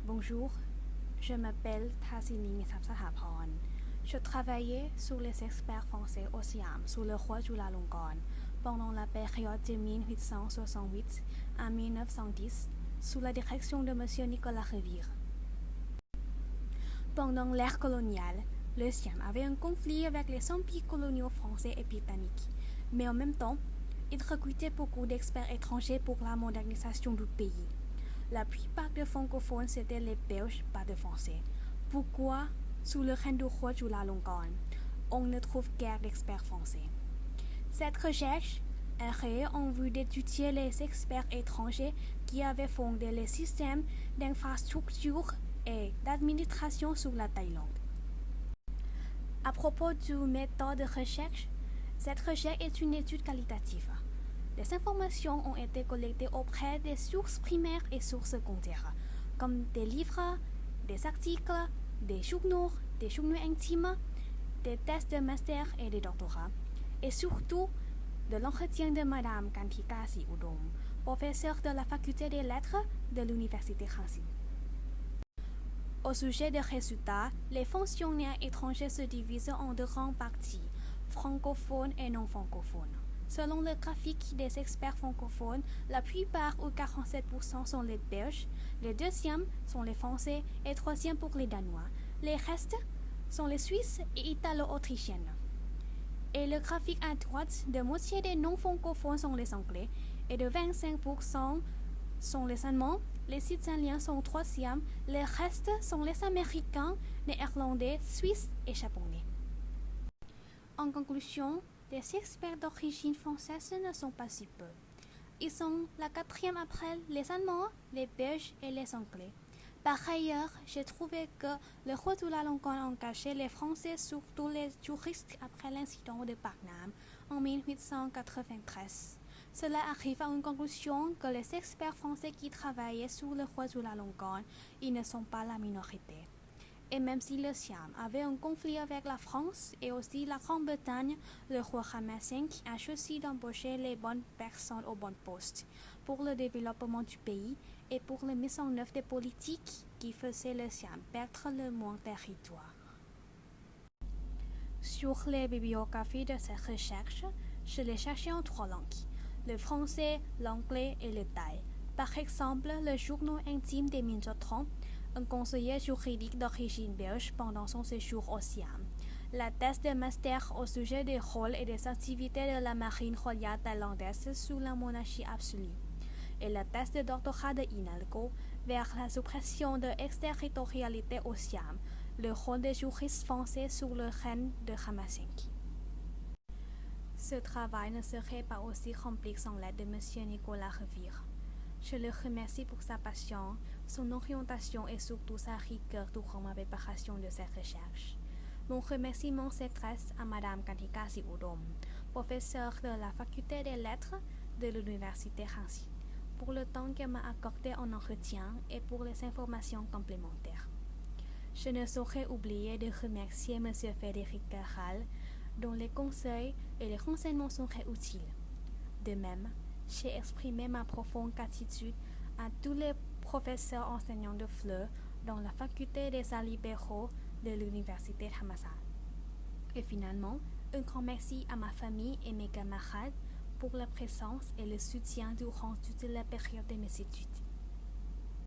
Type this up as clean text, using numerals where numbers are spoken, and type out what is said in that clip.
Bonjour, je m'appelle Tassini Misapsahaporn. Je travaillais sur les experts français au Siam sous le roi Chulalongkorn pendant la période de 1868 à 1910 sous la direction de M. Nicolas Revire. Pendant l'ère coloniale, le Siam avait un conflit avec les empires coloniaux français et britanniques, mais en même temps, il recrutait beaucoup d'experts étrangers pour la modernisation du pays. La plupart des francophones c'étaient les Belges, pas de Français. Pourquoi, sous le règne du roi Chulalongkorn, on ne trouve guère d'experts français? Cette recherche est réelle en vue d'étudier les experts étrangers qui avaient fondé les systèmes d'infrastructure et d'administration sur la Thaïlande. À propos du méthode de recherche, cette recherche est une étude qualitative. Les informations ont été collectées auprès des sources primaires et sources secondaires, comme des livres, des articles, des journaux intimes, des tests de master et de doctorat, et surtout de l'entretien de Madame Kantika Siudom, professeure de la faculté des lettres de l'université Rangsit. Au sujet des résultats, les fonctionnaires étrangers se divisent en deux grandes parties, francophones et non francophones. Selon le graphique des experts francophones, la plupart ou 47% sont les Belges, les deuxièmes sont les Français et troisième pour les Danois. Les restes sont les Suisses et Italo-Autrichiennes. Et le graphique à droite, de moitié des non francophones sont les Anglais et de 25% sont les Allemands. Les Italiens sont troisième, les restes sont les Américains, Néerlandais, Suisses et Japonais. En conclusion, les experts d'origine française ne sont pas si peu. Ils sont la quatrième après les Allemands, les Belges et les Anglais. Par ailleurs, j'ai trouvé que le roi Chulalongkorn a engagé les Français, surtout les juristes, après l'incident de Parnam en 1893. Cela arrive à une conclusion que les experts français qui travaillaient sur le roi Chulalongkorn, ils ne sont pas la minorité. Et même si le Siam avait un conflit avec la France et aussi la Grande-Bretagne, le roi Rama V a choisi d'embaucher les bonnes personnes au bon poste pour le développement du pays et pour la mise en œuvre des politiques qui faisaient le Siam perdre le moins de territoire. Sur les bibliographies de cette recherche, je les cherchais en trois langues, le français, l'anglais et le thaï. Par exemple, le journal intime des Minjotron, un conseiller juridique d'origine belge pendant son séjour au Siam, la thèse de master au sujet des rôles et des activités de la marine royale thaïlandaise sous la monarchie absolue, et la thèse de doctorat de Inalco vers la suppression de l'exterritorialité au Siam, le rôle des juristes français sous le règne de Rama V. Ce travail ne serait pas aussi complexe sans l'aide de M. Nicolas Revire. Je le remercie pour sa passion, son orientation et surtout sa rigueur durant ma préparation de cette recherche. Mon remerciement s'adresse à Madame Kantika Siudom, professeure de la faculté des lettres de l'université Rangsit, pour le temps qu'elle m'a accordé en entretien et pour les informations complémentaires. Je ne saurais oublier de remercier M. Frédéric Carral, dont les conseils et les renseignements sont très utiles. De même, j'ai exprimé ma profonde gratitude à tous les professeurs enseignants de FLE dans la faculté des arts libéraux de l'université Thammasat. Et finalement, un grand merci à ma famille et mes camarades pour la présence et le soutien durant toute la période de mes études.